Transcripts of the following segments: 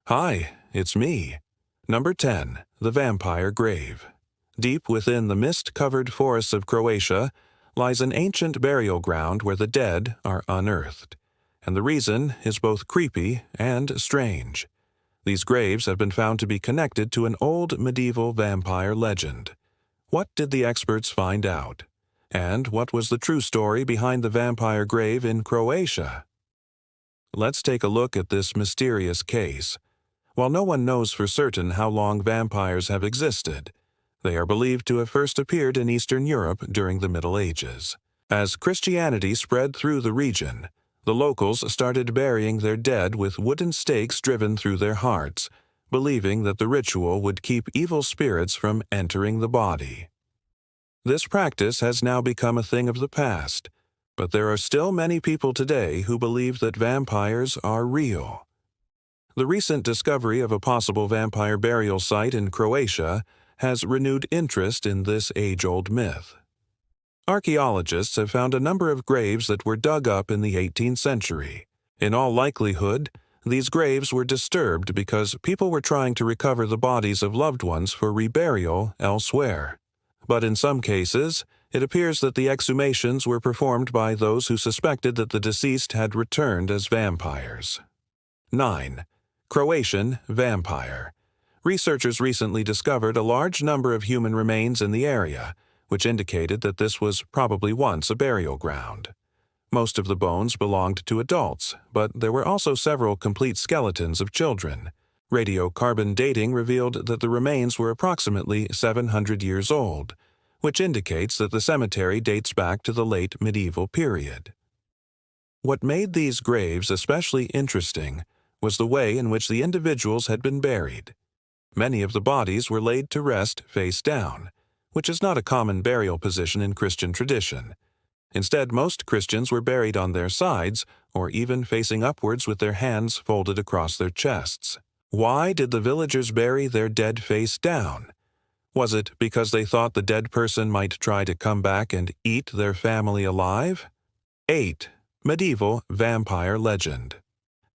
Hi, it's me. Number 10. The Vampire Grave. Deep within the mist-covered forests of Croatia lies an ancient burial ground where the dead are unearthed. And the reason is both creepy and strange. These graves have been found to be connected to an old medieval vampire legend. What did the experts find out? And what was the true story behind the vampire grave in Croatia? Let's take a look at this mysterious case. While no one knows for certain how long vampires have existed, they are believed to have first appeared in Eastern Europe during the Middle Ages. As Christianity spread through the region, the locals started burying their dead with wooden stakes driven through their hearts, believing that the ritual would keep evil spirits from entering the body. This practice has now become a thing of the past, but there are still many people today who believe that vampires are real. The recent discovery of a possible vampire burial site in Croatia has renewed interest in this age-old myth. Archaeologists have found a number of graves that were dug up in the 18th century. In all likelihood, these graves were disturbed because people were trying to recover the bodies of loved ones for reburial elsewhere. But in some cases, it appears that the exhumations were performed by those who suspected that the deceased had returned as vampires. 9. Croatian vampire. Researchers recently discovered a large number of human remains in the area, which indicated that this was probably once a burial ground. Most of the bones belonged to adults, but there were also several complete skeletons of children. Radiocarbon dating revealed that the remains were approximately 700 years old, which indicates that the cemetery dates back to the late medieval period. What made these graves especially interesting was the way in which the individuals had been buried. Many of the bodies were laid to rest face down, which is not a common burial position in Christian tradition. Instead, most Christians were buried on their sides, or even facing upwards with their hands folded across their chests. Why did the villagers bury their dead face down? Was it because they thought the dead person might try to come back and eat their family alive? 8. Medieval vampire legend.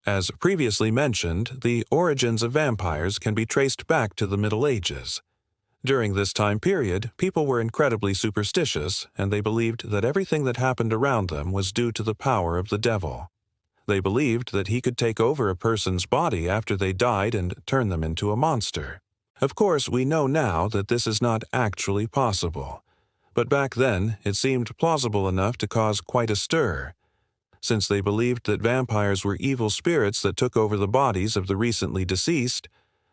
As previously mentioned, the origins of vampires can be traced back to the Middle Ages. During this time period, people were incredibly superstitious, and they believed that everything that happened around them was due to the power of the devil. They believed that he could take over a person's body after they died and turn them into a monster. Of course, we know now that this is not actually possible, but back then it seemed plausible enough to cause quite a stir. Since they believed that vampires were evil spirits that took over the bodies of the recently deceased,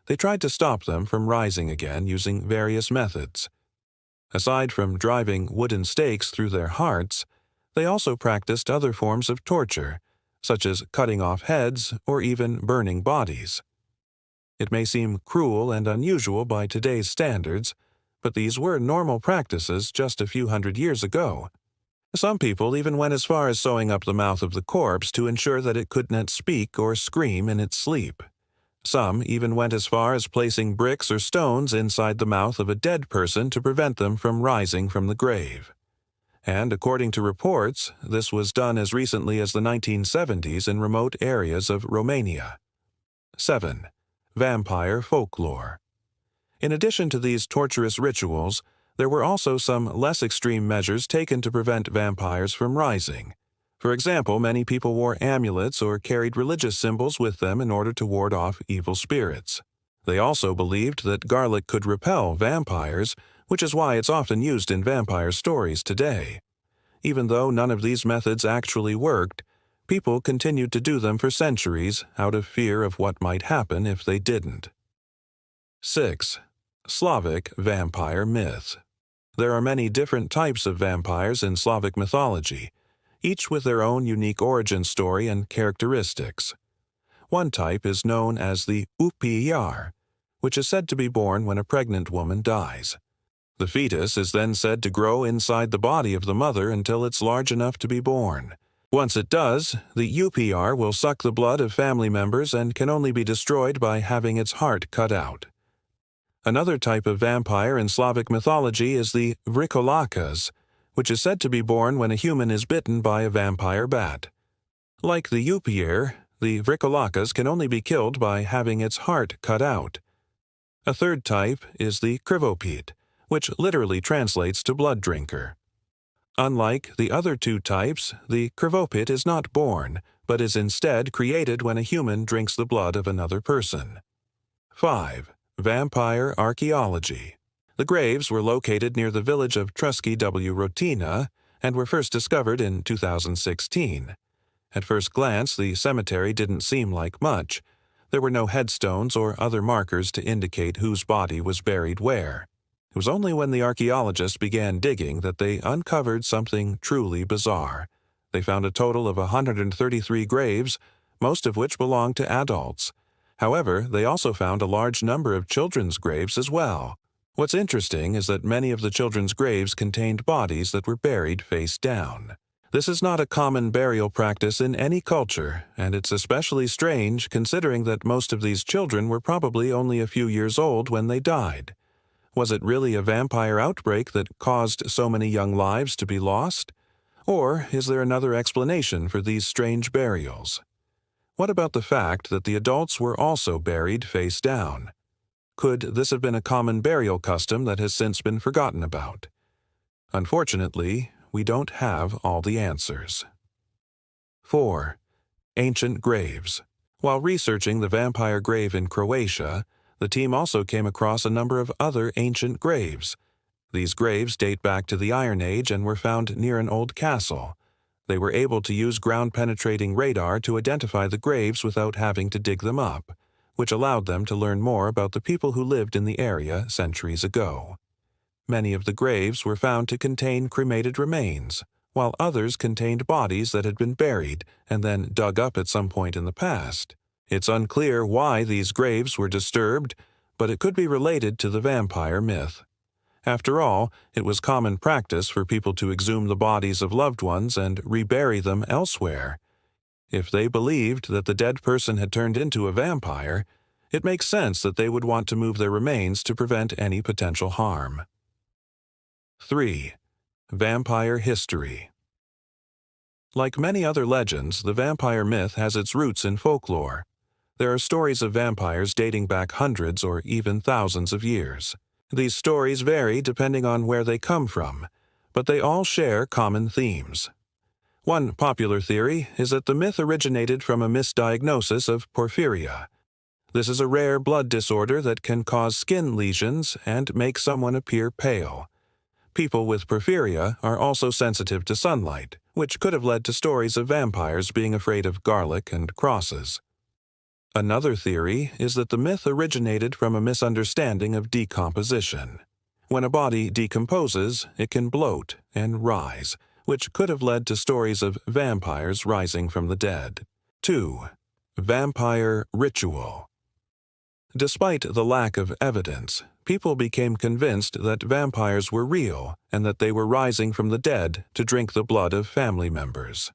they tried to stop them from rising again using various methods. Aside from driving wooden stakes through their hearts, they also practiced other forms of torture, such as cutting off heads or even burning bodies. It may seem cruel and unusual by today's standards, but these were normal practices just a few hundred years ago. Some people even went as far as sewing up the mouth of the corpse to ensure that it could not speak or scream in its sleep. Some even went as far as placing bricks or stones inside the mouth of a dead person to prevent them from rising from the grave. And according to reports, this was done as recently as the 1970s in remote areas of Romania. 7. Vampire folklore. In addition to these torturous rituals, there were also some less extreme measures taken to prevent vampires from rising. For example, many people wore amulets or carried religious symbols with them in order to ward off evil spirits. They also believed that garlic could repel vampires, which is why it's often used in vampire stories today. Even though none of these methods actually worked, people continued to do them for centuries out of fear of what might happen if they didn't. 6. Slavic vampire myth. There are many different types of vampires in Slavic mythology, each with their own unique origin story and characteristics. One type is known as the upir, which is said to be born when a pregnant woman dies. The fetus is then said to grow inside the body of the mother until it's large enough to be born. Once it does, the upir will suck the blood of family members and can only be destroyed by having its heart cut out. Another type of vampire in Slavic mythology is the vrikolakas, which is said to be born when a human is bitten by a vampire bat. Like the upir, The vricolakas can only be killed by having its heart cut out. A third type is the krivopit, which literally translates to blood drinker. Unlike the other two types, the krivopit is not born, but is instead created when a human drinks the blood of another person. 5. Vampire archaeology. The graves were located near the village of Truski w Rotina and were first discovered in 2016. At first glance, the cemetery didn't seem like much. There were no headstones or other markers to indicate whose body was buried where. It was only when the archaeologists began digging that they uncovered something truly bizarre. They found a total of 133 graves, most of which belonged to adults. However, they also found a large number of children's graves as well. What's interesting is that many of the children's graves contained bodies that were buried face down. This is not a common burial practice in any culture, and it's especially strange considering that most of these children were probably only a few years old when they died. Was it really a vampire outbreak that caused so many young lives to be lost? Or is there another explanation for these strange burials? What about the fact that the adults were also buried face down? Could this have been a common burial custom that has since been forgotten about? Unfortunately, we don't have all the answers. 4. Ancient graves. While researching the vampire grave in Croatia, the team also came across a number of other ancient graves. These graves date back to the Iron Age and were found near an old castle. They were able to use ground-penetrating radar to identify the graves without having to dig them up, which allowed them to learn more about the people who lived in the area centuries ago. Many of the graves were found to contain cremated remains, while others contained bodies that had been buried and then dug up at some point in the past. It's unclear why these graves were disturbed, but it could be related to the vampire myth. After all, it was common practice for people to exhume the bodies of loved ones and rebury them elsewhere. If they believed that the dead person had turned into a vampire, it makes sense that they would want to move their remains to prevent any potential harm. 3. Vampire history. Like many other legends, the vampire myth has its roots in folklore. There are stories of vampires dating back hundreds or even thousands of years. These stories vary depending on where they come from, but they all share common themes. One popular theory is that the myth originated from a misdiagnosis of porphyria. This is a rare blood disorder that can cause skin lesions and make someone appear pale. People with porphyria are also sensitive to sunlight, which could have led to stories of vampires being afraid of garlic and crosses. Another theory is that the myth originated from a misunderstanding of decomposition. When a body decomposes, it can bloat and rise, which could have led to stories of vampires rising from the dead. 2. Vampire ritual. Despite the lack of evidence, people became convinced that vampires were real and that they were rising from the dead to drink the blood of family members.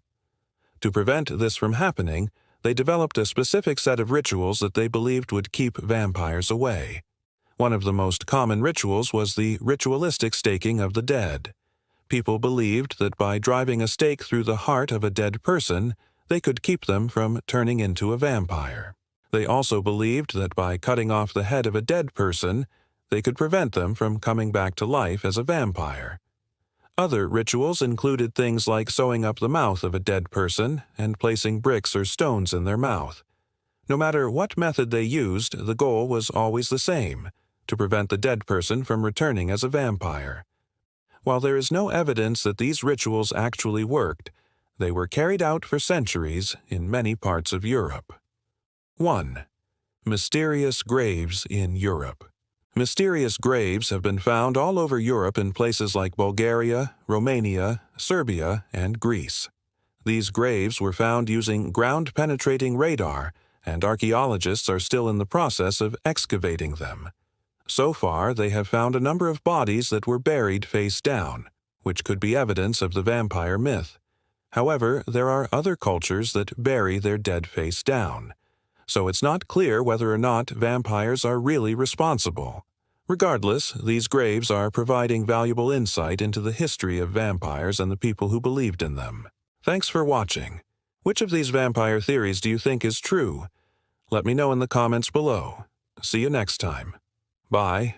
To prevent this from happening, they developed a specific set of rituals that they believed would keep vampires away. One of the most common rituals was the ritualistic staking of the dead. People believed that by driving a stake through the heart of a dead person, they could keep them from turning into a vampire. They also believed that by cutting off the head of a dead person, they could prevent them from coming back to life as a vampire. Other rituals included things like sewing up the mouth of a dead person and placing bricks or stones in their mouth. No matter what method they used, the goal was always the same: to prevent the dead person from returning as a vampire. While there is no evidence that these rituals actually worked, they were carried out for centuries in many parts of Europe. 1. Mysterious graves in Europe. Mysterious graves have been found all over Europe in places like Bulgaria, Romania, Serbia, and Greece. These graves were found using ground-penetrating radar, and archaeologists are still in the process of excavating them. So far, they have found a number of bodies that were buried face down, which could be evidence of the vampire myth. However, there are other cultures that bury their dead face down, so it's not clear whether or not vampires are really responsible. Regardless, these graves are providing valuable insight into the history of vampires and the people who believed in them. Thanks for watching. Which of these vampire theories do you think is true? Let me know in the comments below. See you next time. Bye.